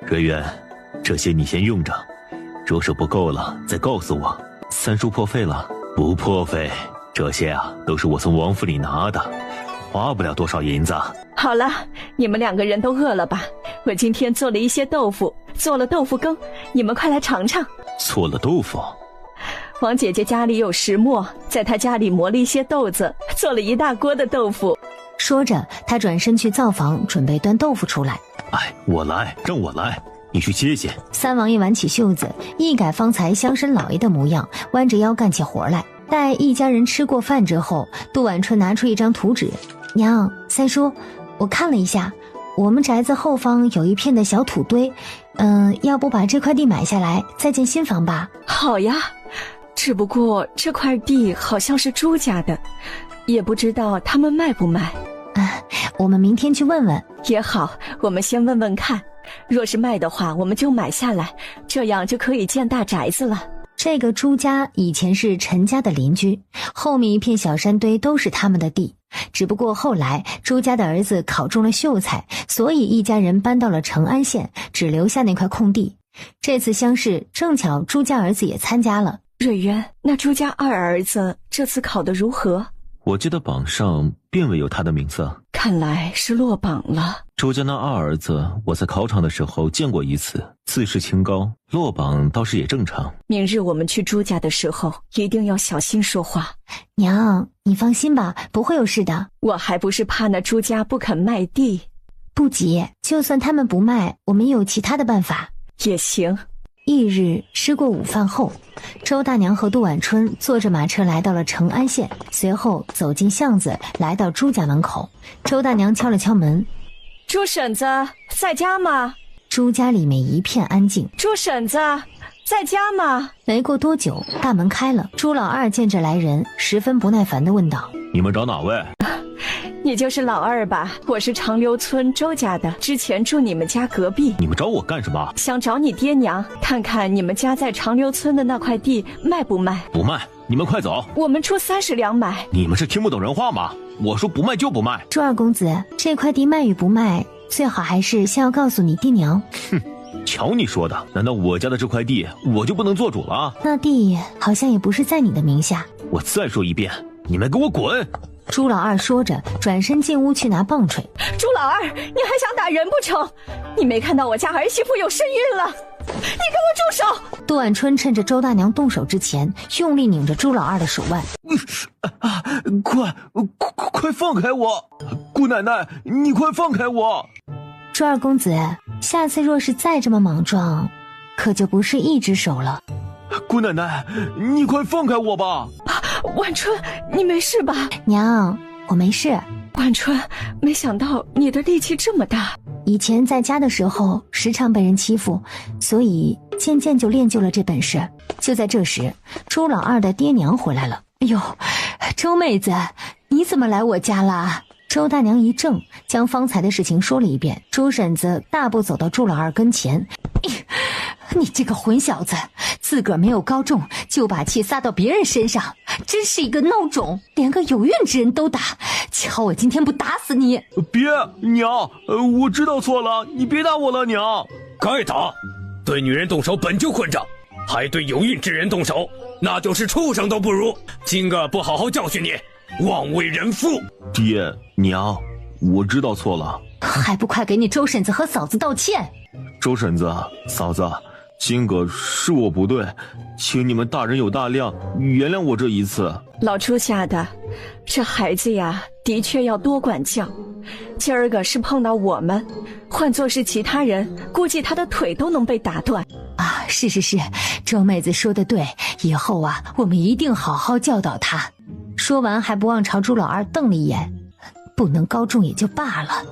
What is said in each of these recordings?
瑞渊，这些你先用着，若是不够了再告诉我。三叔破费了？不破费，这些啊都是我从王府里拿的，花不了多少银子。好了，你们2个人都饿了吧？我今天做了一些豆腐，做了豆腐羹，你们快来尝尝。做了豆腐？王姐姐家里有石磨，在她家里磨了一些豆子，做了一大锅的豆腐。说着，他转身去灶房准备端豆腐出来。哎，我来，让我来，你去歇歇。三王爷挽起袖子，一改方才乡绅老爷的模样，弯着腰干起活来。待一家人吃过饭之后，杜婉春拿出一张图纸：“娘，三叔，我看了一下，我们宅子后方有一片的小土堆，要不把这块地买下来，再建新房吧？”好呀，只不过这块地好像是朱家的，也不知道他们卖不卖。我们明天去问问。也好，我们先问问看，若是卖的话，我们就买下来，这样就可以建大宅子了。这个朱家以前是陈家的邻居，后面一片小山堆都是他们的地，只不过后来朱家的儿子考中了秀才，所以一家人搬到了成安县，只留下那块空地。这次乡试正巧朱家儿子也参加了。瑞渊，那朱家2儿子这次考得如何？我记得榜上并未有他的名字，看来是落榜了。朱家那2儿子，我在考场的时候见过一次，自视清高，落榜倒是也正常。明日我们去朱家的时候，一定要小心说话。娘，你放心吧，不会有事的。我还不是怕那朱家不肯卖地。不急，就算他们不卖，我们也有其他的办法。也行。翌日吃过午饭后，周大娘和杜婉春坐着马车来到了成安县，随后走进巷子，来到朱家门口。周大娘敲了敲门：“朱婶子，在家吗？”朱家里面一片安静。朱婶子，在家吗？没过多久，大门开了。朱老二见着来人，十分不耐烦地问道：“你们找哪位？”你就是老二吧？我是长留村周家的，之前住你们家隔壁。你们找我干什么？想找你爹娘，看看你们家在长留村的那块地卖不卖？不卖，你们快走。我们出30两买。你们是听不懂人话吗？我说不卖就不卖。朱二公子，这块地卖与不卖，最好还是先要告诉你爹娘。哼，瞧你说的，难道我家的这块地我就不能做主了？那地好像也不是在你的名下。我再说一遍，你们给我滚！朱老二说着，转身进屋去拿棒槌。朱老二，你还想打人不成？你没看到我家儿媳妇有身孕了？你给我住手！杜婉春趁着周大娘动手之前，用力拧着朱老二的手腕。快放开我！姑奶奶，你快放开我！朱二公子，下次若是再这么莽撞，可就不是一只手了。姑奶奶，你快放开我吧！婉春，你没事吧？娘，我没事。婉春，没想到你的力气这么大。以前在家的时候时常被人欺负，所以渐渐就练就了这本事。就在这时，朱老二的爹娘回来了。哎呦，周妹子，你怎么来我家啦？周大娘一怔，将方才的事情说了一遍。朱婶子大步走到朱老二跟前：“你这个混小子，自个儿没有高中，就把气撒到别人身上，真是一个孬种，连个有孕之人都打。瞧我今天不打死你！”别，娘，我知道错了，你别打我了，娘。该打，对女人动手本就混账，还对有孕之人动手，那就是畜生都不如。今个不好好教训你，枉为人父。爹娘，我知道错了，还不快给你周婶子和嫂子道歉！周婶子、嫂子，今个是我不对，请你们大人有大量，原谅我这一次。老朱家的，这孩子呀，的确要多管教。今儿个是碰到我们，换作是其他人，估计他的腿都能被打断。啊，是，周妹子说的对，以后啊，我们一定好好教导他。说完还不忘朝朱老二瞪了一眼。不能高中也就罢了，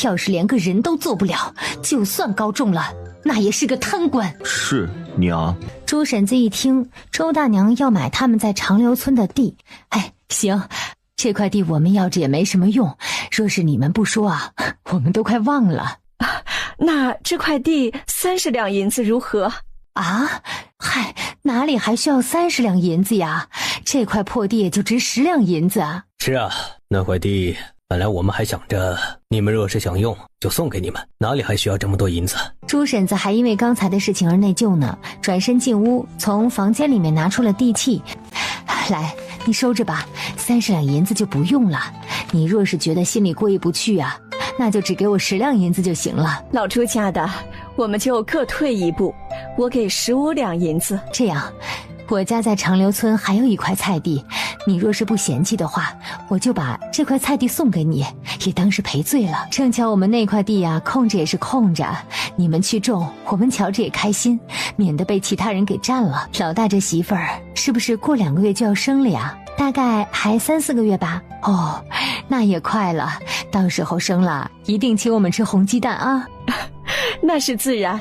要是连个人都做不了，就算高中了，那也是个贪官。是，娘。朱婶子一听周大娘要买他们在长留村的地，行，这块地我们要着也没什么用，若是你们不说啊，我们都快忘了。那这块地30两银子如何？啊，哪里还需要30两银子呀？这块破地也就值10两银子啊。是啊，那块地本来我们还想着你们若是想用就送给你们，哪里还需要这么多银子。朱婶子还因为刚才的事情而内疚呢，转身进屋，从房间里面拿出了地契。来，你收着吧，30两银子就不用了。你若是觉得心里过意不去啊，那就只给我10两银子就行了。老朱家的，我们就各退一步，我给15两银子。这样，我家在长留村还有一块菜地，你若是不嫌弃的话，我就把这块菜地送给你，也当是赔罪了。正巧我们那块地啊，空着也是空着，你们去种，我们瞧着也开心，免得被其他人给占了。老大这媳妇儿是不是过2个月就要生了呀？大概还3、4个月吧。哦，那也快了，到时候生了一定请我们吃红鸡蛋啊。那是自然，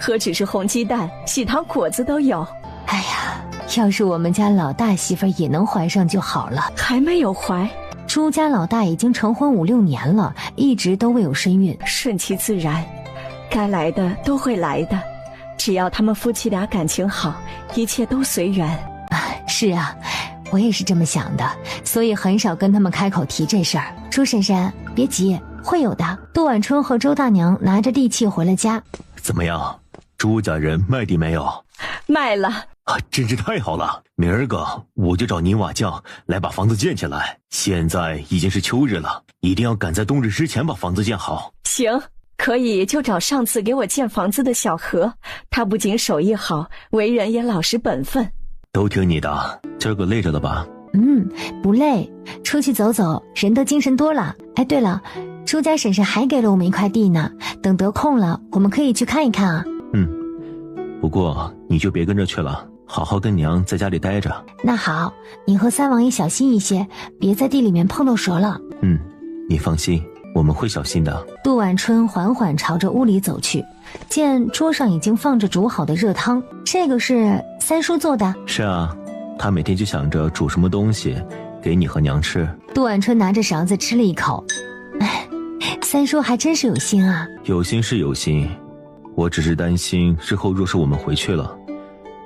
何止是红鸡蛋，喜糖果子都有。哎呀，要是我们家老大媳妇儿也能怀上就好了。还没有怀，朱家老大已经成婚5、6年了，一直都未有身孕。顺其自然，该来的都会来的，只要他们夫妻俩感情好，一切都随缘。是啊，我也是这么想的，所以很少跟他们开口提这事儿。朱婶婶，别急，会有的。杜晚春和周大娘拿着地契回了家。怎么样，朱家人卖地没有？卖了啊，真是太好了！明儿个我就找泥瓦匠来把房子建起来。现在已经是秋日了，一定要赶在冬日之前把房子建好。行，可以就找上次给我建房子的小何，他不仅手艺好，为人也老实本分。都听你的，今儿个累着了吧？不累，出去走走，人都精神多了。哎，对了，朱家婶婶还给了我们一块地呢，等得空了，我们可以去看一看啊。不过你就别跟着去了，好好跟娘在家里待着。那好，你和三王爷小心一些，别在地里面碰到蛇了。你放心，我们会小心的。杜晚春缓缓朝着屋里走去，见桌上已经放着煮好的热汤，这个是三叔做的。是啊，他每天就想着煮什么东西给你和娘吃。杜晚春拿着勺子吃了一口，三叔还真是有心啊。有心是有心，我只是担心日后若是我们回去了，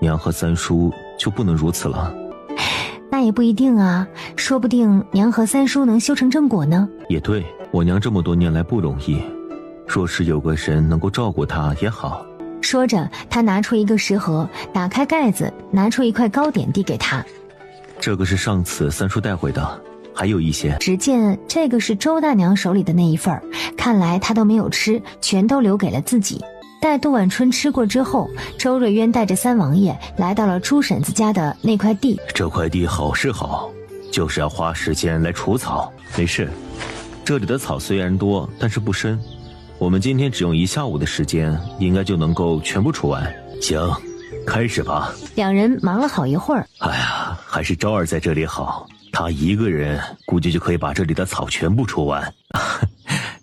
娘和三叔就不能如此了。那也不一定啊，说不定娘和三叔能修成正果呢。也对，我娘这么多年来不容易，若是有个人能够照顾她也好。说着，他拿出一个食盒，打开盖子，拿出一块糕点递给他。这个是上次三叔带回的，还有一些。只见这个是周大娘手里的那一份，看来她都没有吃，全都留给了自己。待杜晚春吃过之后，周瑞渊带着三王爷来到了朱婶子家的那块地。这块地好是好，就是要花时间来除草。没事，这里的草虽然多，但是不深，我们今天只用1下午的时间，应该就能够全部除完。行，开始吧。两人忙了好一会儿。哎呀，还是昭儿在这里好，他一个人估计就可以把这里的草全部除完。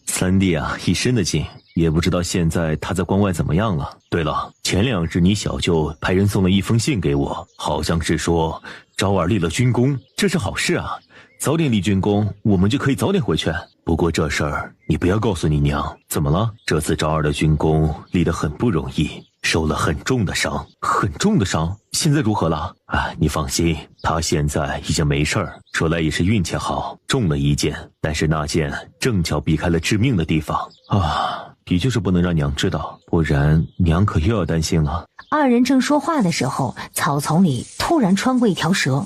三弟啊，一身的劲，也不知道现在他在关外怎么样了。对了，前2日你小舅派人送了一封信给我，好像是说昭儿立了军功，这是好事啊。早点立军功，我们就可以早点回去。不过这事儿你不要告诉你娘。怎么了？这次昭儿的军功立得很不容易，受了很重的伤。很重的伤？现在如何了？你放心，他现在已经没事儿。说来也是运气好，中了一箭，但是那箭正巧避开了致命的地方啊！的确是不能让娘知道，不然娘可又要担心了。二人正说话的时候，草丛里突然穿过一条蛇。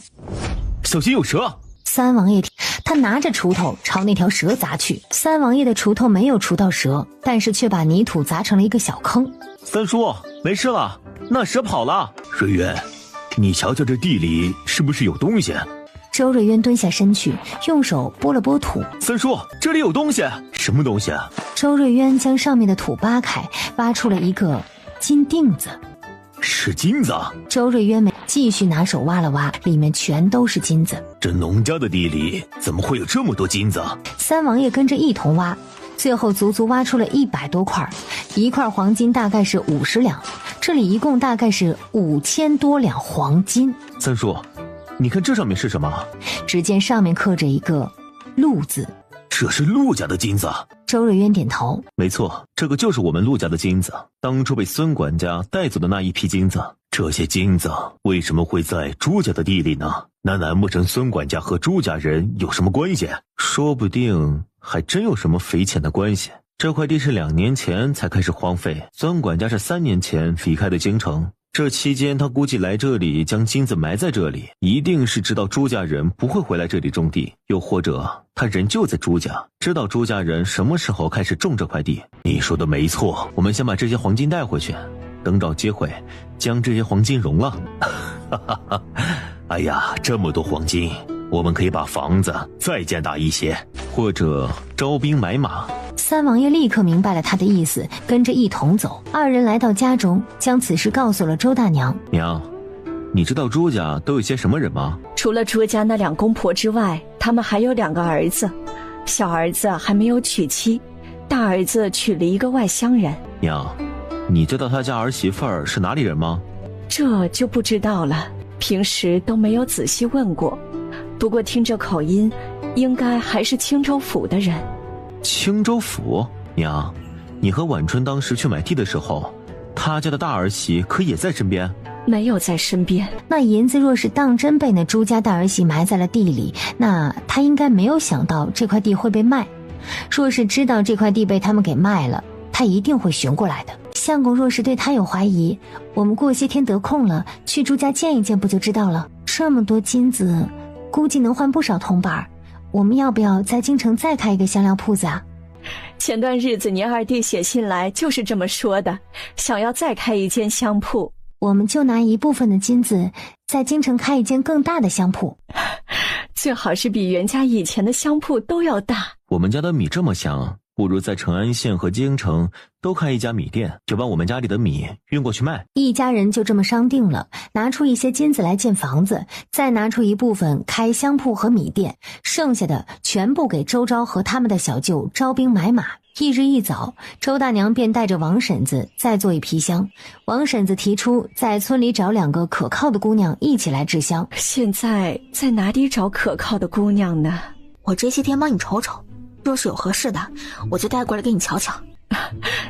小心有蛇！三王爷他拿着锄头朝那条蛇砸去。三王爷的锄头没有锄到蛇，但是却把泥土砸成了一个小坑。三叔，没事了，那蛇跑了。瑞渊，你瞧瞧这地里是不是有东西？周瑞渊蹲下身去，用手拨了拨土。三叔，这里有东西。什么东西啊？周瑞渊将上面的土扒开，挖出了一个金锭子。是金子？周瑞渊继续拿手挖了挖，里面全都是金子。这农家的地里怎么会有这么多金子？三王爷跟着一同挖，最后足足挖出了100多块，一块黄金大概是50两，这里一共大概是5000多两黄金。三叔，你看这上面是什么？只见上面刻着一个陆字。这是陆家的金子。周瑞渊点头，没错，这个就是我们陆家的金子，当初被孙管家带走的那一批金子。这些金子为什么会在朱家的地里呢？那难不成孙管家和朱家人有什么关系？说不定还真有什么匪浅的关系。这块地是2年前才开始荒废，孙管家是3年前离开的京城。这期间他估计来这里将金子埋在这里，一定是知道朱家人不会回来这里种地，又或者他人就在朱家，知道朱家人什么时候开始种这块地。你说的没错，我们先把这些黄金带回去，等找机会将这些黄金融了。哎呀，这么多黄金，我们可以把房子再建大一些，或者招兵买马。三王爷立刻明白了他的意思，跟着一同走。二人来到家中，将此事告诉了周大娘。娘，你知道朱家都有些什么人吗？除了朱家那2公婆之外，他们还有2个儿子，小儿子还没有娶妻，大儿子娶了一个外乡人。娘，你知道他家儿媳妇儿是哪里人吗？这就不知道了，平时都没有仔细问过，不过听这口音，应该还是青州府的人。青州府？娘，你和晚春当时去买地的时候，他家的大儿媳可也在身边？没有在身边。那银子若是当真被那朱家大儿媳埋在了地里，那他应该没有想到这块地会被卖。若是知道这块地被他们给卖了，他一定会寻过来的。相公若是对他有怀疑，我们过些天得空了，去朱家见一见不就知道了。这么多金子，估计能换不少铜板。我们要不要在京城再开一个香料铺子啊？前段日子您二弟写信来就是这么说的，想要再开一间香铺。我们就拿一部分的金子在京城开一间更大的香铺，最好是比袁家以前的香铺都要大。我们家的米这么香，不如在成安县和京城都开一家米店，就把我们家里的米运过去卖。一家人就这么商定了，拿出一些金子来建房子，再拿出一部分开香铺和米店，剩下的全部给周昭和他们的小舅招兵买马。一日一早，周大娘便带着王婶子再做一批香。王婶子提出在村里找2个可靠的姑娘一起来制香。现在在哪里找可靠的姑娘呢？我这些天帮你瞅瞅，若是有合适的，我就带过来给你瞧瞧。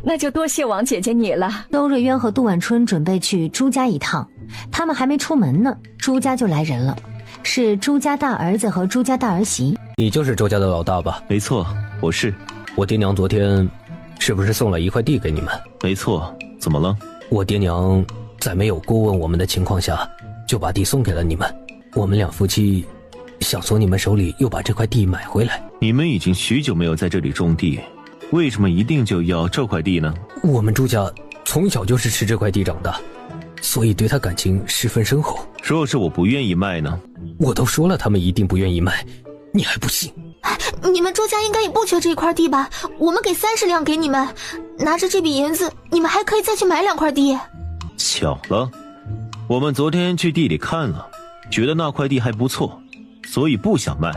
那就多谢王姐姐你了。周瑞渊和杜晚春准备去朱家一趟，他们还没出门呢，朱家就来人了，是朱家大儿子和朱家大儿媳。你就是周家的老大吧？没错，我是。我爹娘昨天是不是送了一块地给你们？没错，怎么了？我爹娘在没有过问我们的情况下就把地送给了你们，我们2夫妻想从你们手里又把这块地买回来。你们已经许久没有在这里种地，为什么一定就要这块地呢？我们朱家从小就是吃这块地长大，所以对他感情十分深厚。若是我不愿意卖呢？我都说了他们一定不愿意卖，你还不信？你们周家应该也不缺这一块地吧？我们给30两给你们，拿着这笔银子，你们还可以再去买2块地。巧了，我们昨天去地里看了，觉得那块地还不错，所以不想卖。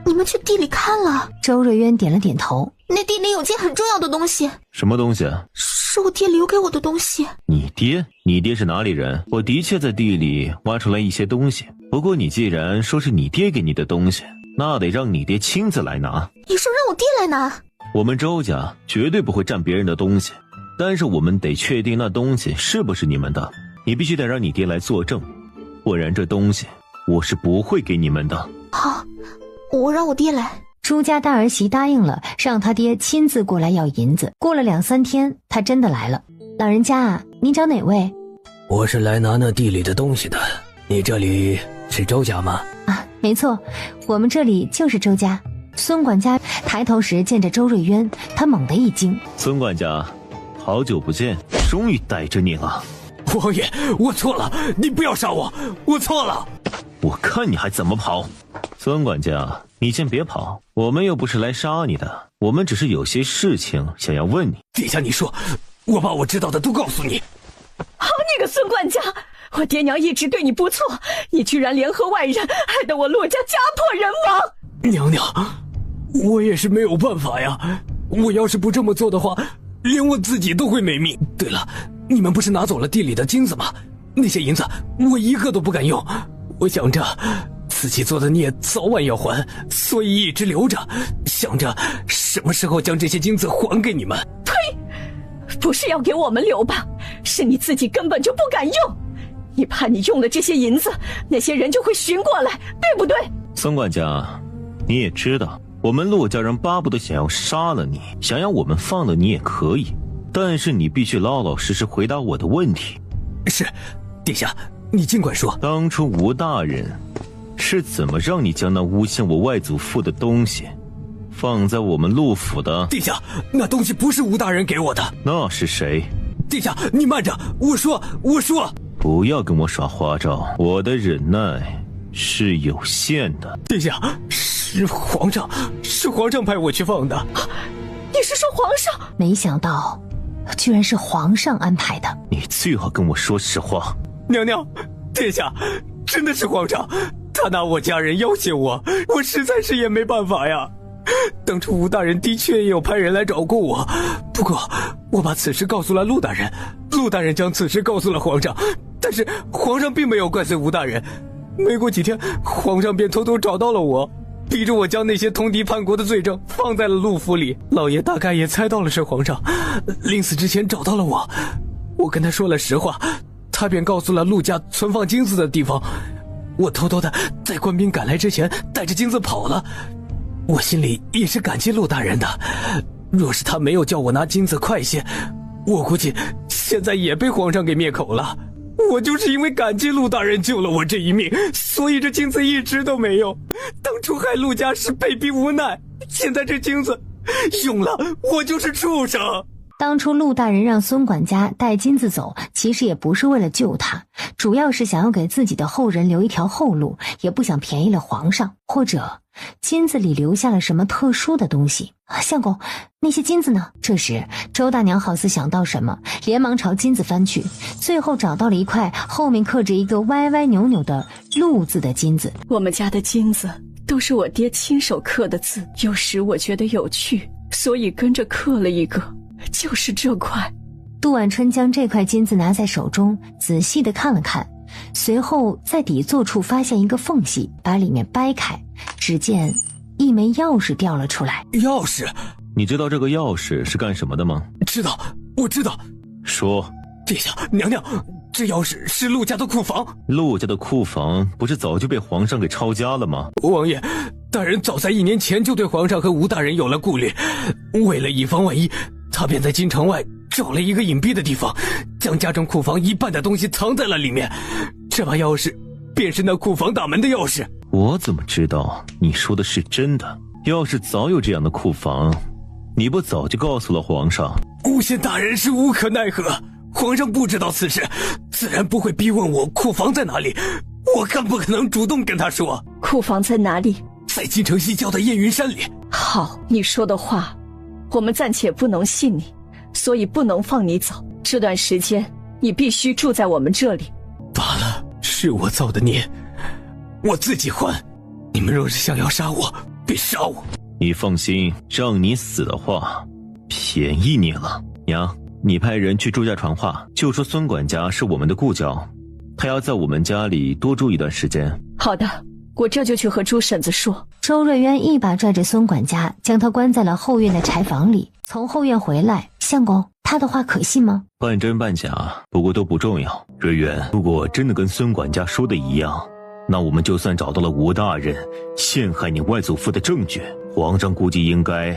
你们去地里看了？周瑞渊点了点头。那地里有件很重要的东西。什么东西？是我爹留给我的东西。你爹？你爹是哪里人？我的确在地里挖出来一些东西，不过你既然说是你爹给你的东西，那得让你爹亲自来拿。你说让我爹来拿？我们周家绝对不会占别人的东西，但是我们得确定那东西是不是你们的，你必须得让你爹来作证，不然这东西我是不会给你们的。好，我让我爹来。朱家大儿媳答应了，让他爹亲自过来要银子。过了2、3天，他真的来了。老人家啊，你找哪位？我是来拿那地里的东西的。你这里是周家吗？啊，没错，我们这里就是周家。孙管家抬头时见着周瑞渊，他猛地一惊。孙管家，好久不见，终于逮着你了。王爷，我错了，你不要杀我，我错了。我看你还怎么跑。孙管家，你先别跑，我们又不是来杀你的，我们只是有些事情想要问你。殿下你说，我把我知道的都告诉你。好你个孙管家，我爹娘一直对你不错，你居然联合外人，害得我陆家家破人亡。娘娘，我也是没有办法呀，我要是不这么做的话，连我自己都会没命。对了，你们不是拿走了地里的金子吗？那些银子我一个都不敢用，我想着自己做的孽早晚要还，所以一直留着，想着什么时候将这些金子还给你们。呸！不是要给我们留吧？是你自己根本就不敢用，你怕你用了这些银子，那些人就会寻过来，对不对？孙管家，你也知道我们陆家人巴不得想要杀了你，想要我们放了你也可以，但是你必须老老实实回答我的问题。是，殿下，你尽管说。当初吴大人是怎么让你将那诬陷我外祖父的东西放在我们陆府的？殿下，那东西不是吴大人给我的。那是谁？殿下，你慢着，我说。不要跟我耍花招，我的忍耐是有限的。殿下，是皇上派我去放的。你是说皇上？没想到居然是皇上安排的。你最好跟我说实话。娘娘，殿下，真的是皇上，他拿我家人要挟我实在是也没办法呀。当初吴大人的确也有派人来找过我，不过我把此事告诉了陆大人，陆大人将此事告诉了皇上，但是皇上并没有怪罪吴大人。没过几天，皇上便偷偷找到了我，逼着我将那些通敌叛国的罪证放在了陆府里。老爷大概也猜到了是皇上，临死之前找到了我，我跟他说了实话，他便告诉了陆家存放金子的地方。我偷偷的在官兵赶来之前带着金子跑了。我心里也是感激陆大人的，若是他没有叫我拿金子快些，我估计现在也被皇上给灭口了。我就是因为感激陆大人救了我这一命，所以这金子一直都没用。当初害陆家是被逼无奈，现在这金子用了，我就是畜生。当初陆大人让孙管家带金子走，其实也不是为了救他，主要是想要给自己的后人留一条后路，也不想便宜了皇上，或者金子里留下了什么特殊的东西。相公，那些金子呢？这时周大娘好似想到什么，连忙朝金子翻去，最后找到了一块后面刻着一个歪歪扭扭的陆字的金子。我们家的金子都是我爹亲手刻的字，有时我觉得有趣，所以跟着刻了一个，就是这块。杜婉春将这块金子拿在手中，仔细地看了看，随后在底座处发现一个缝隙，把里面掰开，只见一枚钥匙掉了出来。钥匙？你知道这个钥匙是干什么的吗？知道，我知道。说。殿下，娘娘，这钥匙是陆家的库房。陆家的库房不是早就被皇上给抄家了吗？王爷，大人早在1年前就对皇上和吴大人有了顾虑，为了以防万一，他便在京城外找了一个隐蔽的地方，将家中库房一半的东西藏在了里面。这把钥匙便是那库房大门的钥匙。我怎么知道你说的是真的？要是早有这样的库房，你不早就告诉了皇上？诬陷大人是无可奈何，皇上不知道此事，自然不会逼问我库房在哪里，我更不可能主动跟他说。库房在哪里？在京城西郊的燕云山里。好，你说的话我们暂且不能信你，所以不能放你走。这段时间你必须住在我们这里。罢了，是我造的孽，我自己还。你们若是想要杀我，便杀我。你放心，让你死的话便宜你了。娘，你派人去朱家传话，就说孙管家是我们的故交，他要在我们家里多住一段时间。好的，我这就去和朱婶子说。周瑞渊一把拽着孙管家，将他关在了后院的柴房里。从后院回来，相公，他的话可信吗？半真半假，不过都不重要。瑞渊，如果真的跟孙管家说的一样，那我们就算找到了吴大人陷害你外祖父的证据，皇上估计应该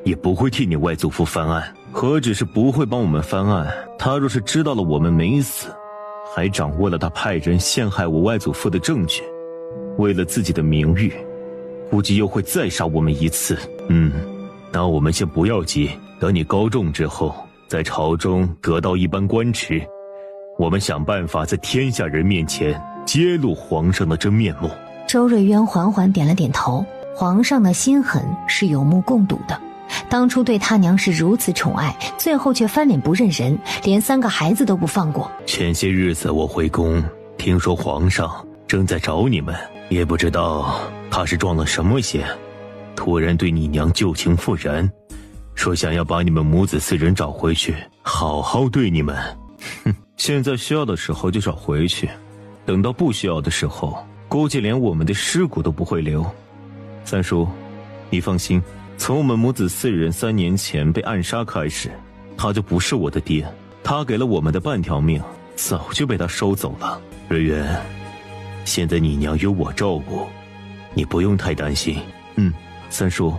也不会替你外祖父翻案，何止是不会帮我们翻案，他若是知道了我们没死，还掌握了他派人陷害我外祖父的证据，为了自己的名誉，估计又会再杀我们一次。那我们先不要急，等你高中之后，在朝中得到一般官职，我们想办法在天下人面前揭露皇上的真面目。周瑞渊缓缓点了点头，皇上的心狠是有目共睹的。当初对他娘是如此宠爱，最后却翻脸不认人，连3个孩子都不放过。前些日子我回宫，听说皇上正在找你们，也不知道他是撞了什么邪，突然对你娘旧情复燃，说想要把你们母子4人找回去，好好对你们。现在需要的时候就找回去，等到不需要的时候，估计连我们的尸骨都不会留。三叔，你放心，从我们母子4人3年前被暗杀开始，他就不是我的爹，他给了我们的半条命，早就被他收走了。瑞渊，现在你娘有我照顾，你不用太担心。三叔，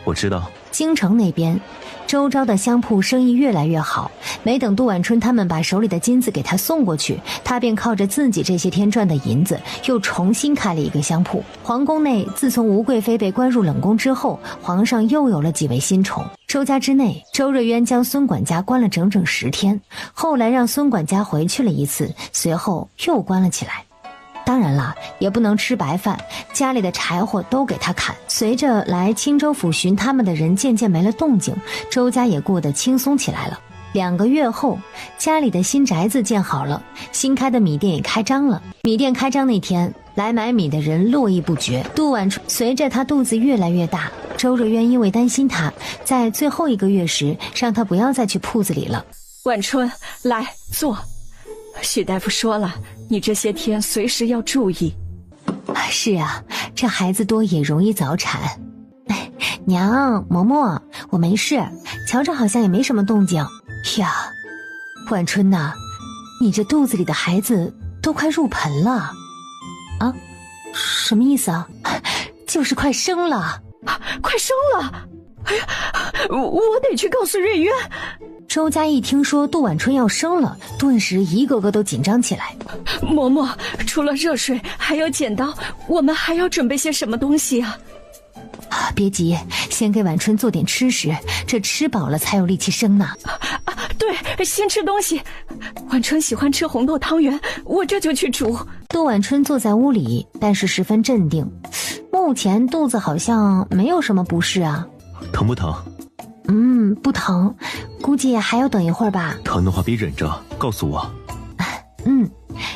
我知道。京城那边，周遭的香铺生意越来越好。没等杜晚春他们把手里的金子给他送过去，他便靠着自己这些天赚的银子，又重新开了一个香铺。皇宫内，自从吴贵妃被关入冷宫之后，皇上又有了几位新宠。周家之内，周瑞渊将孙管家关了整整10天，后来让孙管家回去了一次，随后又关了起来。当然了，也不能吃白饭，家里的柴火都给他砍。随着来青州府寻他们的人渐渐没了动静，周家也过得轻松起来了。2个月后，家里的新宅子建好了，新开的米店也开张了。米店开张那天，来买米的人络绎不绝。杜晚春随着他肚子越来越大，周瑞渊因为担心他，在最后1个月时，让他不要再去铺子里了。晚春，来坐。许大夫说了，你这些天随时要注意。是啊，这孩子多也容易早产。娘，嬷嬷，我没事，瞧着好像也没什么动静。呀，晚春呐，你这肚子里的孩子都快入盆了。啊？什么意思啊？就是快生了。快生了！哎呀，我得去告诉瑞渊。周家一听说杜晚春要生了，顿时一个个都紧张起来。嬷嬷，除了热水还有剪刀，我们还要准备些什么东西啊？别急，先给晚春做点吃食，这吃饱了才有力气生呢。对，先吃东西。晚春喜欢吃红豆汤圆，我这就去煮。杜晚春坐在屋里，但是十分镇定。目前肚子好像没有什么不适啊。疼不疼？不疼，估计还要等一会儿吧。疼的话别忍着，告诉我。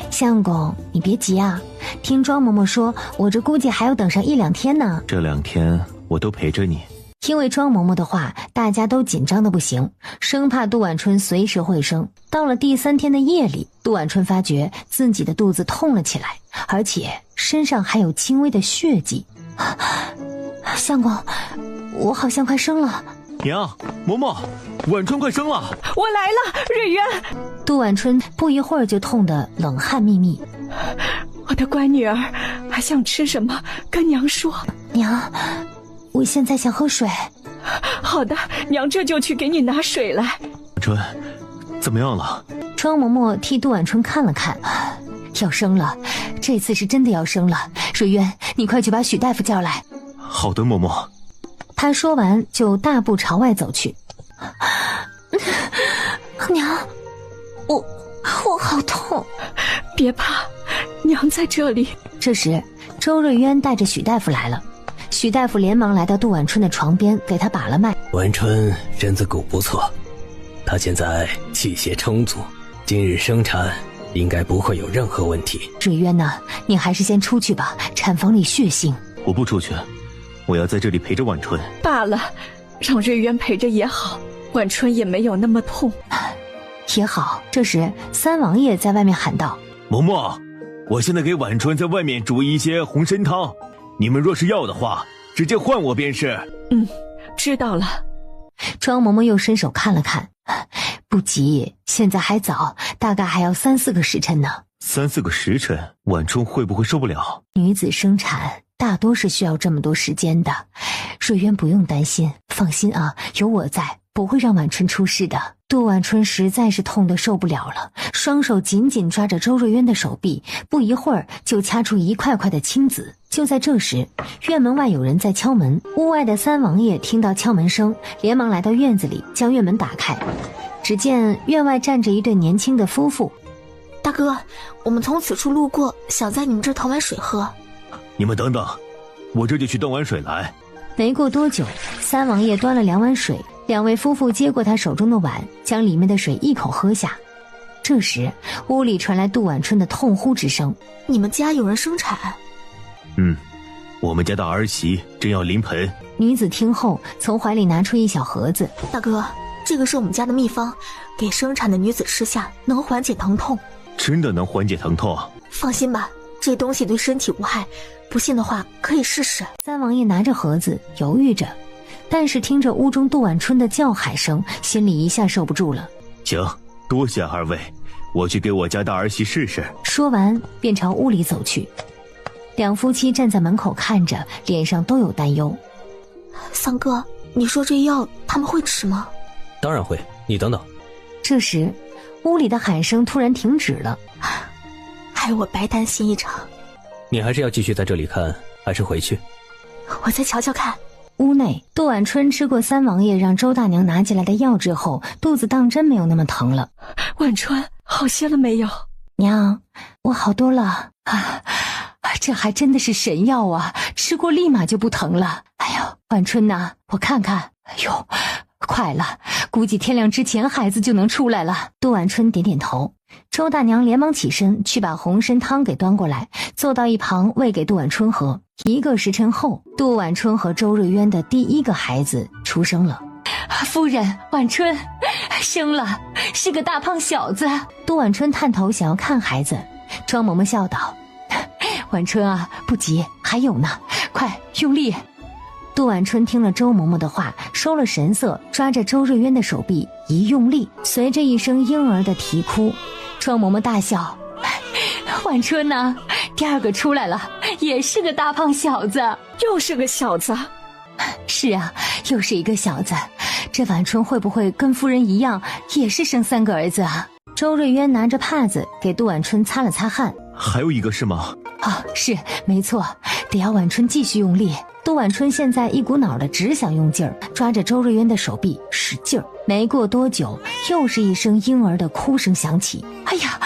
相公，你别急啊。听庄嬷嬷说，我这估计还要等上1-2天呢。这2天我都陪着你。因为庄嬷嬷的话，大家都紧张的不行，生怕杜晚春随时会生。到了第3天的夜里，杜晚春发觉自己的肚子痛了起来，而且身上还有轻微的血迹。相公，我好像快生了。娘，嬷嬷，晚春快生了。我来了，瑞渊。杜晚春不一会儿就痛得冷汗密密。我的乖女儿，还想吃什么跟娘说。娘，我现在想喝水。好的，娘这就去给你拿水来。晚春怎么样了？庄嬷嬷替杜晚春看了看，要生了，这次是真的要生了。瑞渊，你快去把许大夫叫来。好的，嬷嬷。他说完就大步朝外走去。娘，我好痛。别怕，娘在这里。这时周瑞渊带着许大夫来了。许大夫连忙来到杜晚春的床边，给他把了脉。晚春身子骨不错，她现在气血充足，今日生产应该不会有任何问题。瑞渊呐，你还是先出去吧，产房里血腥。我不出去，我要在这里陪着晚春。罢了，让瑞渊陪着也好，晚春也没有那么痛。也好。这时三王爷在外面喊道：嬷嬷，我现在给晚春在外面煮一些红参汤，你们若是要的话，直接换我便是。知道了。庄嬷嬷又伸手看了看，不急，现在还早，大概还要3-4个时辰呢。3-4个时辰，晚春会不会受不了？女子生产大多是需要这么多时间的，瑞渊不用担心，放心啊，有我在，不会让晚春出事的。杜晚春实在是痛得受不了了，双手紧紧抓着周瑞渊的手臂，不一会儿就掐出一块块的青紫。就在这时，院门外有人在敲门，屋外的三王爷听到敲门声，连忙来到院子里将院门打开。只见院外站着一对年轻的夫妇。大哥，我们从此处路过，想在你们这儿讨碗水喝。你们等等，我这就去端碗水来。没过多久，三王爷端了2碗水，两位夫妇接过他手中的碗，将里面的水一口喝下。这时屋里传来杜晚春的痛呼之声。你们家有人生产？我们家的儿媳正要临盆。女子听后从怀里拿出一小盒子。大哥，这个是我们家的秘方，给生产的女子吃下能缓解疼痛。真的能缓解疼痛？放心吧，这东西对身体无害，不信的话可以试试。三王爷拿着盒子犹豫着，但是听着屋中杜晚春的叫喊声，心里一下受不住了。行，多谢二位，我去给我家大儿媳试试。说完便朝屋里走去。两夫妻站在门口看着，脸上都有担忧。三哥，你说这药他们会吃吗？当然会，你等等。这时，屋里的喊声突然停止了。害我白担心一场。你还是要继续在这里看，还是回去？我再瞧瞧看。屋内，杜婉春吃过三王爷让周大娘拿进来的药之后，肚子当真没有那么疼了。婉春，好些了没有？娘，我好多了啊！这还真的是神药啊，吃过立马就不疼了。哎呦，婉春呐，我看看，哎呦，快了，估计天亮之前孩子就能出来了。杜婉春点点头。周大娘连忙起身去把红参汤给端过来，坐到一旁喂给杜婉春喝。1个时辰后，杜婉春和周瑞渊的第一个孩子出生了。夫人，婉春生了，是个大胖小子。杜婉春探头想要看孩子，庄嬷嬷笑道：婉春啊，不急，还有呢，快用力。杜婉春听了周嬷嬷的话，收了神色，抓着周瑞渊的手臂一用力，随着一声婴儿的啼哭，庄嬷嬷大笑：婉春啊，第2个出来了，也是个大胖小子。又是个小子。是啊，又是一个小子。这婉春会不会跟夫人一样，也是生3个儿子啊？周瑞渊拿着帕子给杜婉春擦了擦汗。还有一个是吗？是，没错，得要婉春继续用力。杜婉春现在一股脑的只想用劲儿，抓着周瑞渊的手臂使劲儿。没过多久，又是一声婴儿的哭声响起。哎呀，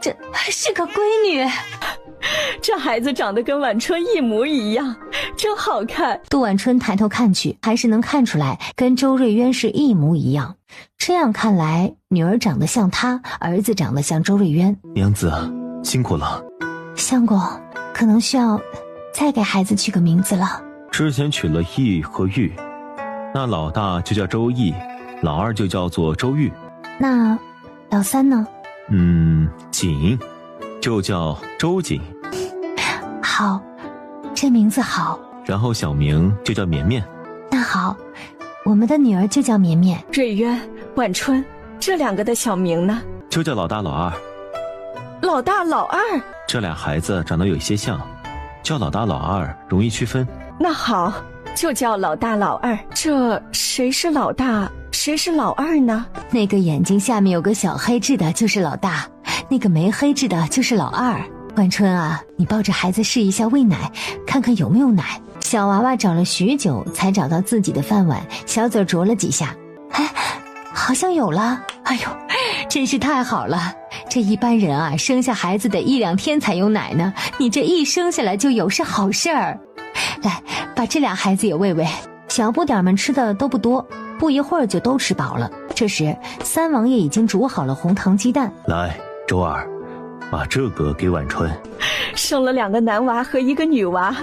这是个闺女。这孩子长得跟婉春一模一样，真好看。杜婉春抬头看去，还是能看出来跟周瑞渊是一模一样。这样看来，女儿长得像她，儿子长得像周瑞渊。娘子辛苦了。相公，可能需要再给孩子取个名字了。之前取了义和玉，那老大就叫周义，老二就叫做周玉。那老3呢？锦，就叫周锦。好，这名字好。然后小名就叫绵绵。那好，我们的女儿就叫绵绵。瑞渊、婉春这2个的小名呢？就叫老大老二。老大老二？这俩孩子长得有些像，叫老大老二容易区分。那好，就叫老大老二。这谁是老大，谁是老二呢？那个眼睛下面有个小黑痣的就是老大，那个没黑痣的就是老二。婉春啊，你抱着孩子试一下喂奶，看看有没有奶。小娃娃找了许久才找到自己的饭碗，小嘴啄了几下，好像有了。哎呦，真是太好了。这一般人啊，生下孩子得1、2天才有奶呢，你这一生下来就有，是好事儿。来，把这俩孩子也喂喂。小不点们吃的都不多，不一会儿就都吃饱了。这时三王爷已经煮好了红糖鸡蛋。来，周儿，把这个给婉春。生了2个男娃和1个女娃，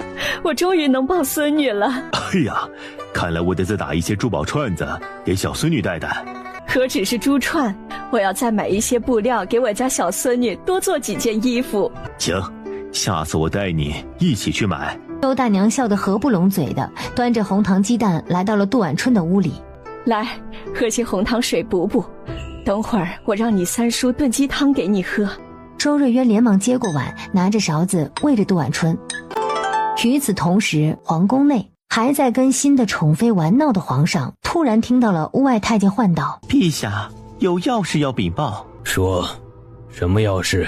我终于能抱孙女了。哎呀，看来我得再打一些珠宝串子给小孙女戴戴。何止是珠串，我要再买一些布料给我家小孙女多做几件衣服。行，下次我带你一起去买。周大娘笑得合不拢嘴的，端着红糖鸡蛋来到了杜婉春的屋里。来，喝些红糖水补补，等会儿我让你三叔炖鸡汤给你喝。周瑞渊连忙接过碗，拿着勺子喂着杜婉春。与此同时，皇宫内还在跟新的宠妃玩闹的皇上突然听到了屋外太监唤道：陛下，有要事要禀报。说，什么要事？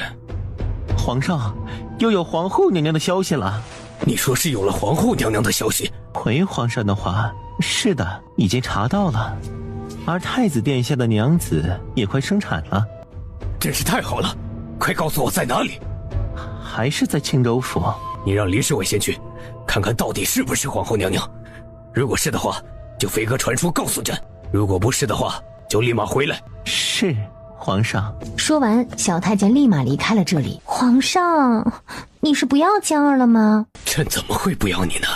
皇上，又有皇后娘娘的消息了。你说是有了皇后娘娘的消息？回皇上的话，是的，已经查到了。而太子殿下的娘子也快生产了。真是太好了，快告诉我在哪里。还是在青州府。你让林侍卫先去看看到底是不是皇后娘娘，如果是的话就飞鸽传书告诉朕，如果不是的话就立马回来。是，皇上。说完，小太监立马离开了这里。皇上，你是不要江儿了吗？朕怎么会不要你呢？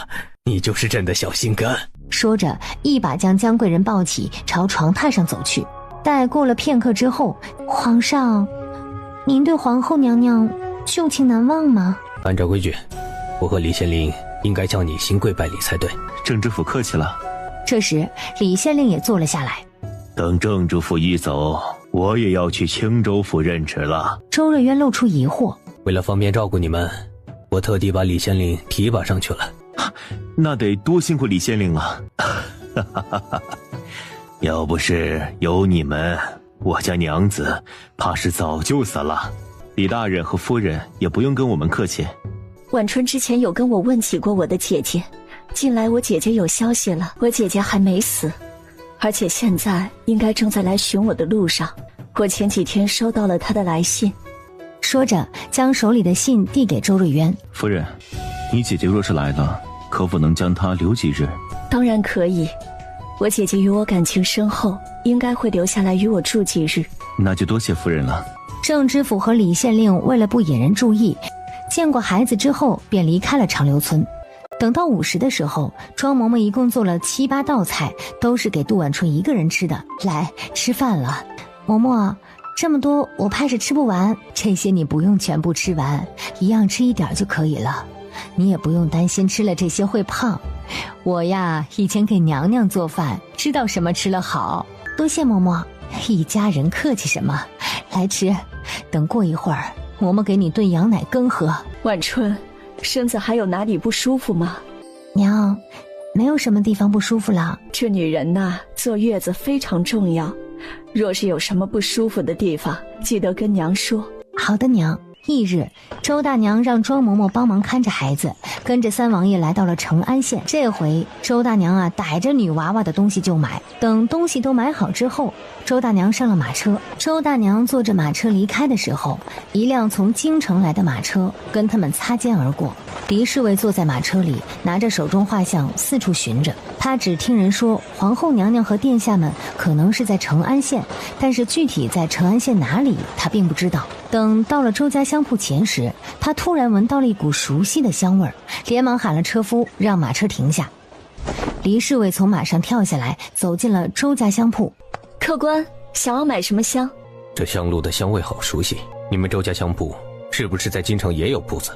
你就是朕的小心肝。说着，一把将江贵人抱起，朝床榻上走去。待过了片刻之后，皇上，您对皇后娘娘旧情难忘吗？按照规矩，我和李县令应该叫你行跪拜礼才对。郑知府客气了。这时，李县令也坐了下来。等郑知府一走，我也要去青州府任职了。周瑞渊露出疑惑。为了方便照顾你们，我特地把李县令提拔上去了。那得多辛苦李县令了。要不是有你们，我家娘子怕是早就死了。李大人和夫人也不用跟我们客气。晚春之前有跟我问起过我的姐姐，近来我姐姐有消息了，我姐姐还没死，而且现在应该正在来寻我的路上。我前几天收到了她的来信。说着将手里的信递给周瑞渊。夫人，你姐姐若是来了，可否能将她留几日？当然可以，我姐姐与我感情深厚，应该会留下来与我住几日。那就多谢夫人了。郑知府和李县令为了不引人注意，见过孩子之后便离开了长留村。等到午时的时候，庄嬷嬷一共做了7、8道菜，都是给杜婉春一个人吃的。来，吃饭了。嬷嬷，这么多我怕是吃不完，这些你不用全部吃完，一样吃一点就可以了。你也不用担心吃了这些会胖，我呀以前给娘娘做饭，知道什么吃了好。多谢嬷嬷，一家人客气什么，来吃。等过一会儿嬷嬷给你炖羊奶羹喝。晚春，身子还有哪里不舒服吗？娘，没有什么地方不舒服了。这女人呐，坐月子非常重要，若是有什么不舒服的地方，记得跟娘说。好的，娘。翌日，周大娘让庄嬷嬷帮忙看着孩子，跟着三王爷来到了成安县。这回周大娘逮着女娃娃的东西就买。等东西都买好之后，周大娘上了马车。周大娘坐着马车离开的时候，一辆从京城来的马车跟他们擦肩而过。狄侍卫坐在马车里，拿着手中画像四处寻着。他只听人说皇后娘娘和殿下们可能是在成安县，但是具体在成安县哪里他并不知道。等到了周家香铺前时，他突然闻到了一股熟悉的香味，连忙喊了车夫让马车停下。黎侍卫从马上跳下来，走进了周家香铺。客官，想要买什么香？这香露的香味好熟悉，你们周家香铺是不是在京城也有铺子？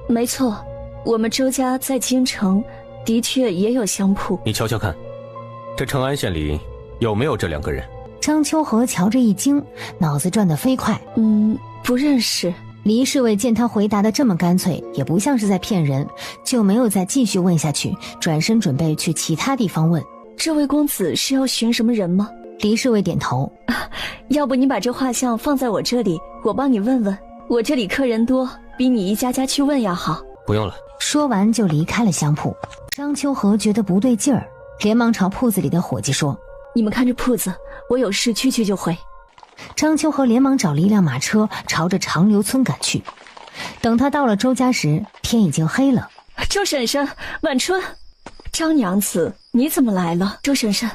没错，我们周家在京城的确也有香铺。你瞧瞧看，这成安县里有没有这2个人？张秋和瞧着一惊，脑子转得飞快。不认识。黎侍卫见他回答的这么干脆，也不像是在骗人，就没有再继续问下去，转身准备去其他地方问。这位公子是要寻什么人吗？黎侍卫点头。要不你把这画像放在我这里，我帮你问问。我这里客人多，比你一家家去问要好。不用了。说完就离开了香铺。张秋和觉得不对劲儿，连忙朝铺子里的伙计说：你们看着铺子，我有事去就回。张秋和连忙找了一辆马车，朝着长留村赶去。等他到了周家时，天已经黑了。周婶婶，晚春，张娘子，你怎么来了？周婶婶，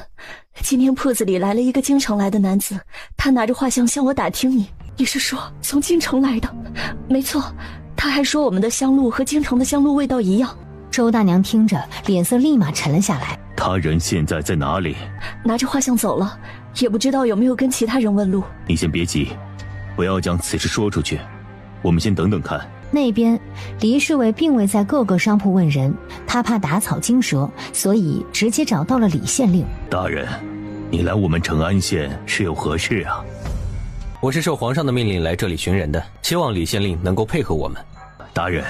今天铺子里来了一个京城来的男子，他拿着画像向我打听你。你是说从京城来的？没错，他还说我们的香露和京城的香露味道一样。周大娘听着，脸色立马沉了下来。他人现在在哪里？拿着画像走了，也不知道有没有跟其他人问路。你先别急，不要将此事说出去，我们先等等看。那边黎侍卫并未在各个商铺问人，他怕打草惊蛇，所以直接找到了李县令。大人，你来我们成安县是有何事啊？我是受皇上的命令来这里寻人的，希望李县令能够配合我们。大人，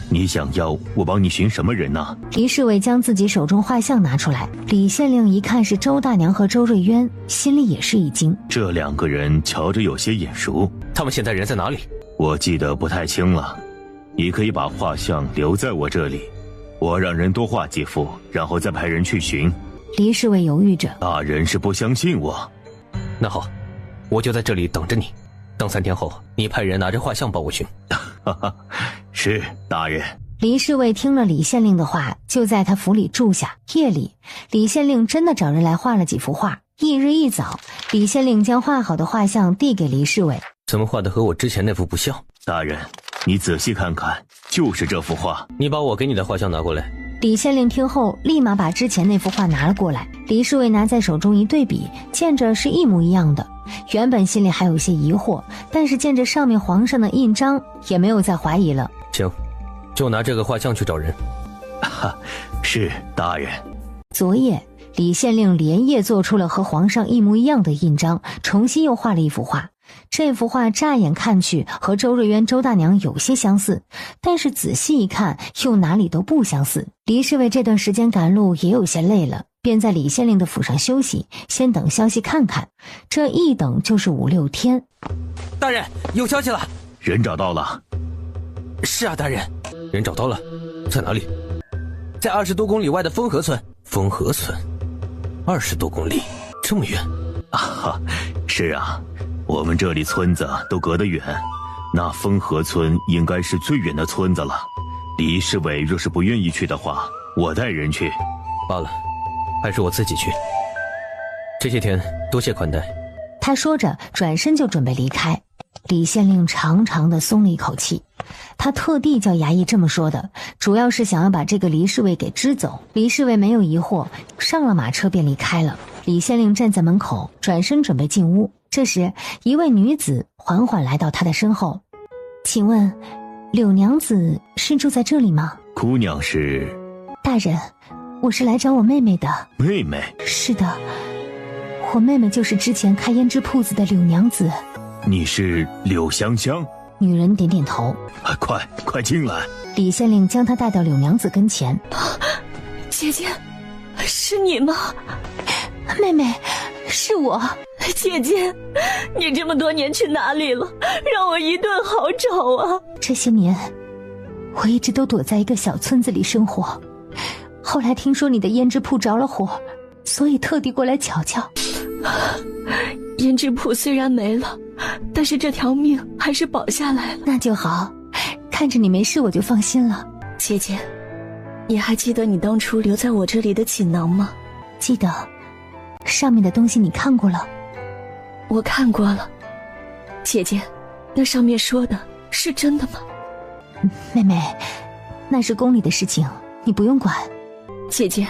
你想要我帮你寻什么人呢？黎侍卫将自己手中画像拿出来。李县令一看是周大娘和周瑞渊，心里也是一惊。这2个人瞧着有些眼熟，他们现在人在哪里？我记得不太清了。你可以把画像留在我这里，我让人多画几幅，然后再派人去寻。黎侍卫犹豫着。大人是不相信我。那好，我就在这里等着你，等3天后你派人拿着画像帮我寻。是，大人。黎侍卫听了李县令的话，就在他府里住下。夜里，李县令真的找人来画了几幅画。翌日一早，李县令将画好的画像递给黎侍卫。怎么画的和我之前那幅不像？大人，你仔细看看，就是这幅画。你把我给你的画像拿过来。李县令听后立马把之前那幅画拿了过来。黎侍卫拿在手中一对比，见着是一模一样的。原本心里还有些疑惑，但是见着上面皇上的印章，也没有再怀疑了。行，就拿这个画像去找人。是，大人。昨夜李县令连夜做出了和皇上一模一样的印章，重新又画了一幅画。这幅画乍眼看去和周瑞渊、周大娘有些相似，但是仔细一看又哪里都不相似。黎侍卫这段时间赶路也有些累了，便在李县令的府上休息，先等消息看看。这一等就是5、6天。大人，有消息了。人找到了。是啊，大人，人找到了。在哪里？在20多公里外的丰和村。丰和村，20多公里，这么远？啊，是啊，我们这里村子都隔得远，那丰和村应该是最远的村子了。李侍卫若是不愿意去的话，我带人去。罢了，还是我自己去。这些天多谢宽待。他说着转身就准备离开。李县令长长的松了一口气，他特地叫衙役这么说的，主要是想要把这个黎侍卫给支走。黎侍卫没有疑惑，上了马车便离开了。李县令站在门口，转身准备进屋。这时一位女子缓缓来到他的身后，请问柳娘子是住在这里吗？姑娘是？大人，我是来找我妹妹的。妹妹？是的，我妹妹就是之前开胭脂铺子的柳娘子。你是柳香香？女人点点头。快进来。李县令将她带到柳娘子跟前。姐姐，是你吗？妹妹，是我。姐姐，你这么多年去哪里了？让我一顿好找啊！这些年，我一直都躲在一个小村子里生活。后来听说你的胭脂铺着了火，所以特地过来瞧瞧。胭脂铺虽然没了，但是这条命还是保下来了。那就好，看着你没事我就放心了。姐姐，你还记得你当初留在我这里的锦囊吗？记得，上面的东西你看过了。我看过了。姐姐，那上面说的是真的吗？妹妹，那是宫里的事情，你不用管。姐姐，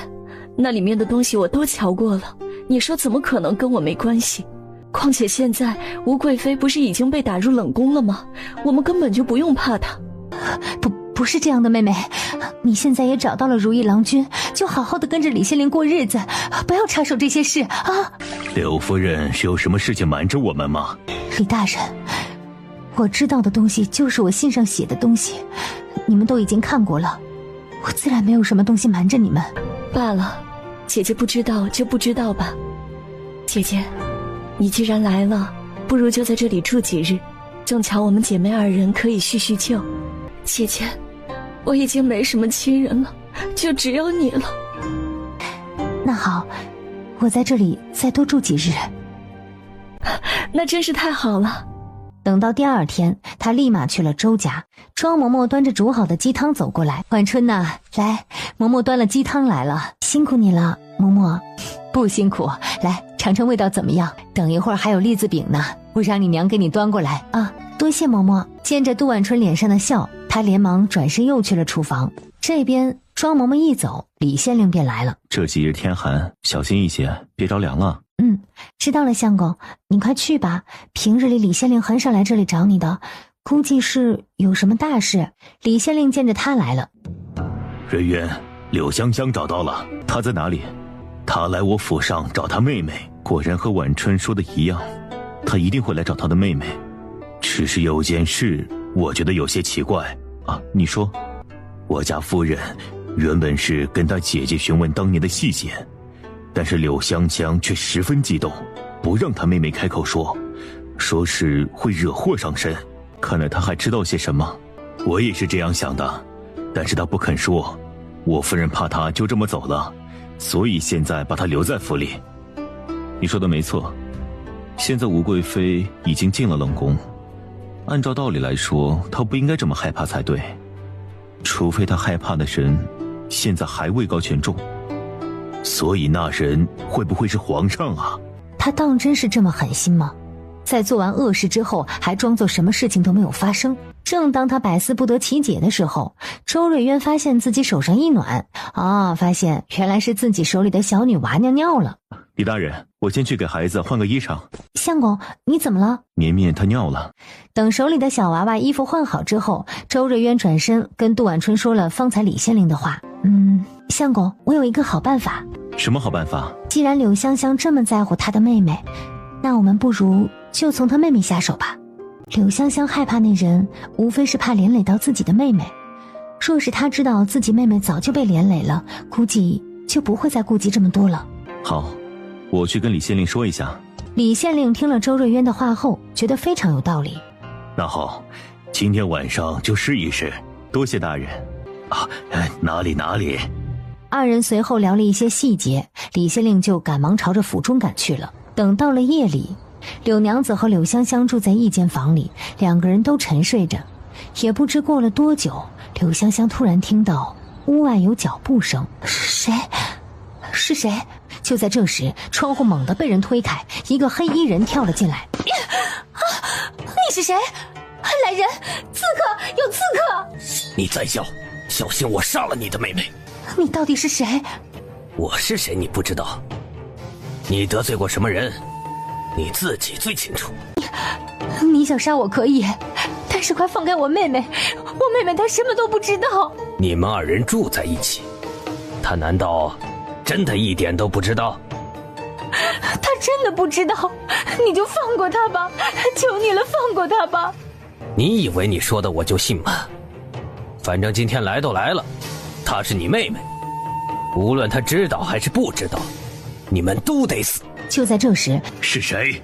那里面的东西我都瞧过了，你说怎么可能跟我没关系？况且现在吴贵妃不是已经被打入冷宫了吗？我们根本就不用怕她。不是这样的，妹妹，你现在也找到了如意郎君，就好好的跟着李县令过日子，不要插手这些事啊。柳夫人是有什么事情瞒着我们吗？李大人，我知道的东西就是我信上写的东西，你们都已经看过了，我自然没有什么东西瞒着你们。罢了，姐姐不知道就不知道吧。姐姐，你既然来了，不如就在这里住几日，正巧我们姐妹2人可以叙叙旧。姐姐，我已经没什么亲人了，就只有你了。那好，我在这里再多住几日。那真是太好了。等到第2天，他立马去了周家。庄嬷嬷端着煮好的鸡汤走过来，晚春呐，来，嬷嬷端了鸡汤来了，辛苦你了，嬷嬷。不辛苦，来尝尝味道怎么样？等一会儿还有栗子饼呢，我让你娘给你端过来啊。多谢嬷嬷。见着杜晚春脸上的笑，他连忙转身又去了厨房。这边庄嬷嬷一走，李县令便来了。这几日天寒，小心一些，别着凉了。知道了，相公，你快去吧。平日里李县令很少来这里找你的，估计是有什么大事。李县令见着他来了。人员，柳香香找到了，她在哪里？她来我府上找她妹妹，果然和晚春说的一样，她一定会来找她的妹妹。只是有件事，我觉得有些奇怪啊。你说？我家夫人原本是跟她姐姐询问当年的细节，但是柳香香却十分激动，不让她妹妹开口说，说是会惹祸上身。看来她还知道些什么。我也是这样想的，但是她不肯说。我夫人怕她就这么走了，所以现在把她留在府里。你说的没错，现在吴贵妃已经进了冷宫，按照道理来说，她不应该这么害怕才对，除非她害怕的人现在还位高权重。所以那人会不会是皇上啊？他当真是这么狠心吗？在做完恶事之后，还装作什么事情都没有发生。正当他百思不得其解的时候，周瑞渊发现自己手上一暖，发现原来是自己手里的小女娃尿尿了。李大人，我先去给孩子换个衣裳。相公，你怎么了？绵绵她尿了。等手里的小娃娃衣服换好之后，周瑞渊转身跟杜晚春说了方才李县令的话。相公，我有一个好办法。什么好办法？既然柳香香这么在乎她的妹妹，那我们不如就从她妹妹下手吧。柳香香害怕那人，无非是怕连累到自己的妹妹。若是她知道自己妹妹早就被连累了，估计就不会再顾及这么多了。好，我去跟李县令说一下。李县令听了周瑞渊的话后，觉得非常有道理。那好，今天晚上就试一试。多谢大人。哪里。二人随后聊了一些细节，李县令就赶忙朝着府中赶去了。等到了夜里，柳娘子和柳香香住在一间房里，两个人都沉睡着。也不知过了多久，柳香香突然听到屋外有脚步声。谁？是谁？就在这时，窗户猛地被人推开，一个黑衣人跳了进来。你是谁？来人！刺客！有刺客！你再叫，小心我杀了你的妹妹！你到底是谁？我是谁你不知道？你得罪过什么人？你自己最清楚。你想杀我可以，但是快放开我妹妹！我妹妹她什么都不知道。你们二人住在一起，她难道真的一点都不知道？她真的不知道，你就放过她吧，求你了，放过她吧。你以为你说的我就信吗？反正今天来都来了，她是你妹妹，无论她知道还是不知道，你们都得死。就在这时，是谁？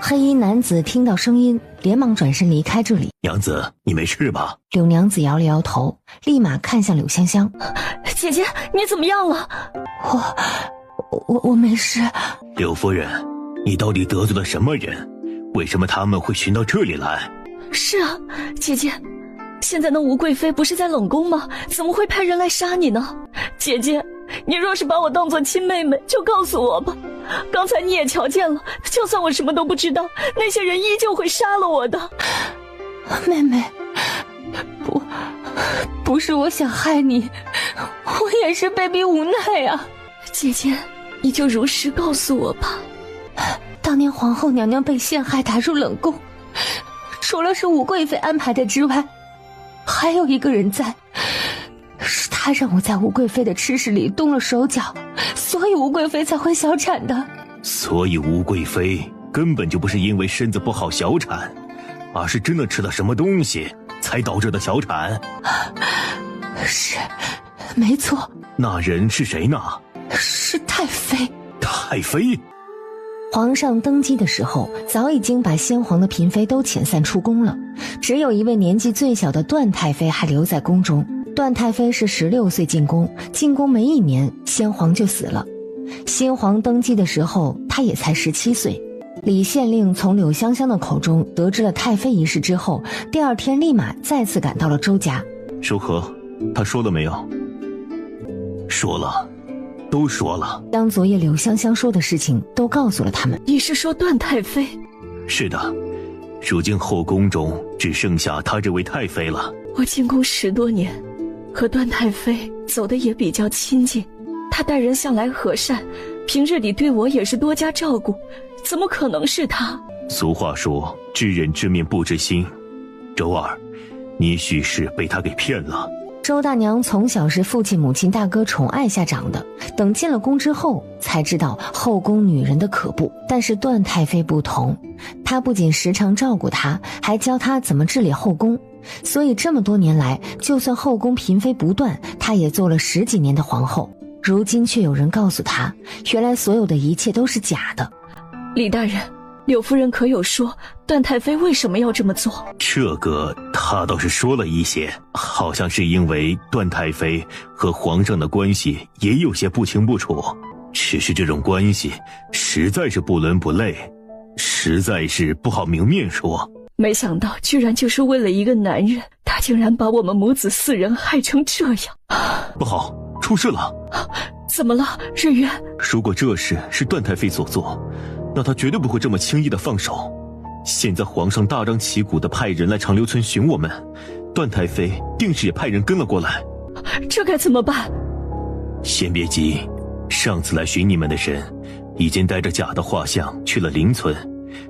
黑衣男子听到声音，连忙转身离开这里。娘子，你没事吧？柳娘子摇了摇头，立马看向柳香香。姐姐，你怎么样了？我没事。柳夫人，你到底得罪了什么人？为什么他们会寻到这里来？是啊，姐姐，现在那吴贵妃不是在冷宫吗？怎么会派人来杀你呢？姐姐，你若是把我当作亲妹妹，就告诉我吧。刚才你也瞧见了，就算我什么都不知道，那些人依旧会杀了我的。妹妹，不是我想害你，我也是被逼无奈啊。姐姐，你就如实告诉我吧。当年皇后娘娘被陷害打入冷宫，除了是武贵妃安排的之外，还有一个人在，是她让我在武贵妃的吃食里动了手脚，所以武贵妃才会小产的。所以吴贵妃根本就不是因为身子不好小产，而是真的吃了什么东西才导致的小产。是，没错。那人是谁呢？是太妃。太妃？皇上登基的时候，早已经把先皇的嫔妃都遣散出宫了，只有一位年纪最小的段太妃还留在宫中。段太妃是16岁进宫，进宫没1年，先皇就死了。新皇登基的时候，她也才17岁。李县令从柳香香的口中得知了太妃一事之后，第2天立马再次赶到了周家。收和，他说了没有？说了，都说了。将昨夜柳香香说的事情都告诉了他们。你是说段太妃？是的，如今后宫中只剩下她这位太妃了。我进宫10多年，和段太妃走得也比较亲近，她待人向来和善，平日里对我也是多加照顾，怎么可能是她？俗话说，知人知面不知心。周儿，你许是被她给骗了。周大娘从小是父亲母亲大哥宠爱下长的，等进了宫之后才知道后宫女人的可怖。但是段太妃不同，她不仅时常照顾她，还教她怎么治理后宫，所以这么多年来，就算后宫嫔妃不断，她也做了10几年的皇后。如今却有人告诉她，原来所有的一切都是假的。李大人，柳夫人可有说段太妃为什么要这么做？这个她倒是说了一些，好像是因为段太妃和皇上的关系也有些不清不楚，只是这种关系实在是不伦不类，实在是不好明面说。没想到居然就是为了一个男人，他竟然把我们母子4人害成这样。不好，出事了！怎么了，日月？如果这事是段太妃所做，那她绝对不会这么轻易的放手。现在皇上大张旗鼓的派人来长留村寻我们，段太妃定是也派人跟了过来。这该怎么办？先别急，上次来寻你们的人已经带着假的画像去了邻村，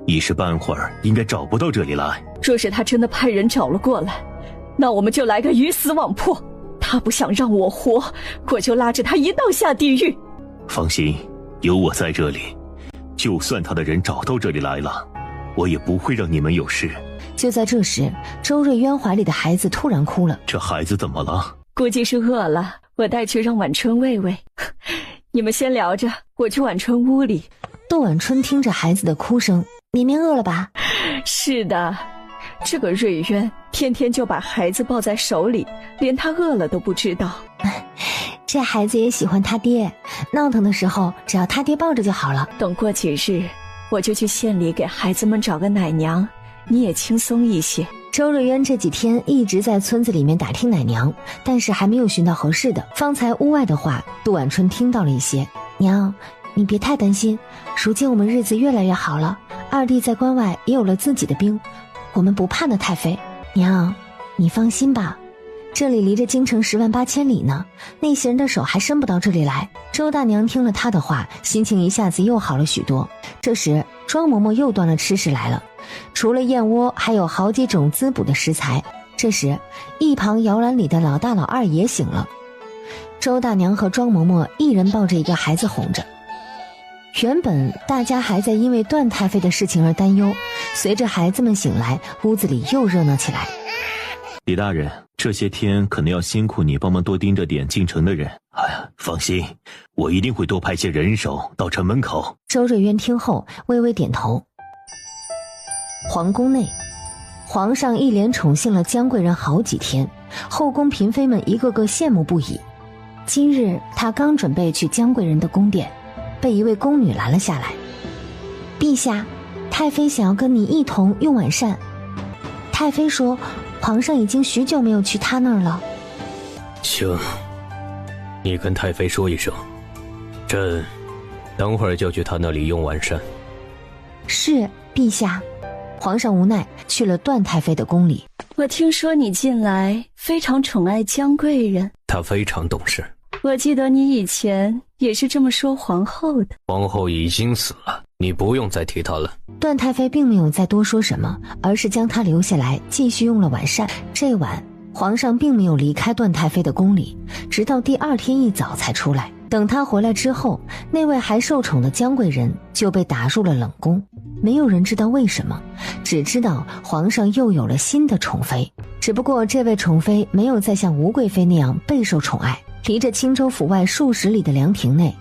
一时半会儿应该找不到这里来。若是他真的派人找了过来，那我们就来个鱼死网破。他不想让我活，我就拉着他一道下地狱。放心，有我在这里，就算他的人找到这里来了，我也不会让你们有事。就在这时，周瑞渊怀里的孩子突然哭了。这孩子怎么了？估计是饿了，我带去让婉春喂喂。你们先聊着，我去婉春屋里。窦婉春听着孩子的哭声，绵绵饿了吧？是的，这个瑞渊天天就把孩子抱在手里，连他饿了都不知道。这孩子也喜欢他爹，闹腾的时候只要他爹抱着就好了。等过几日，我就去县里给孩子们找个奶娘，你也轻松一些。周瑞渊这几天一直在村子里面打听奶娘，但是还没有寻到合适的。方才屋外的话，杜婉春听到了一些。娘，你别太担心，如今我们日子越来越好了，二弟在关外也有了自己的兵，我们不怕那太妃。娘，你放心吧，这里离着京城10万8千里呢，那些人的手还伸不到这里来。周大娘听了她的话，心情一下子又好了许多。这时庄嬷嬷又端了吃食来了，除了燕窝还有好几种滋补的食材。这时一旁摇篮里的老大老二也醒了，周大娘和庄嬷嬷一人抱着一个孩子哄着。原本大家还在因为段太妃的事情而担忧，随着孩子们醒来，屋子里又热闹起来。李大人，这些天可能要辛苦你帮忙多盯着点进城的人。哎呀，放心，我一定会多派些人手到城门口。周瑞渊听后微微点头。皇宫内，皇上一连宠幸了姜贵人好几天，后宫嫔妃们一个个羡慕不已。今日他刚准备去姜贵人的宫殿，被一位宫女拦了下来。陛下，太妃想要跟你一同用晚膳。太妃说皇上已经许久没有去她那儿了。行，你跟太妃说一声，朕等会儿就去她那里用晚膳。是，陛下。皇上无奈去了段太妃的宫里。我听说你近来非常宠爱姜贵人。她非常懂事。我记得你以前也是这么说皇后的。皇后已经死了，你不用再提她了。段太妃并没有再多说什么，而是将她留下来继续用了晚膳。这晚皇上并没有离开段太妃的宫里，直到第二天一早才出来。等他回来之后，那位还受宠的姜贵人就被打入了冷宫。没有人知道为什么，只知道皇上又有了新的宠妃。只不过这位宠妃没有再像吴贵妃那样备受宠爱。离着青州府外数十里的凉亭内，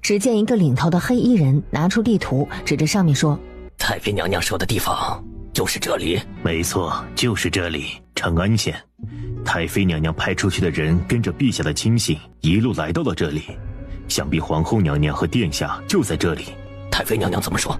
只见一个领头的黑衣人拿出地图，指着上面说：太妃娘娘说的地方就是这里。没错，就是这里，长安县。太妃娘娘派出去的人跟着陛下的亲信一路来到了这里，想必皇后娘娘和殿下就在这里。太妃娘娘怎么说？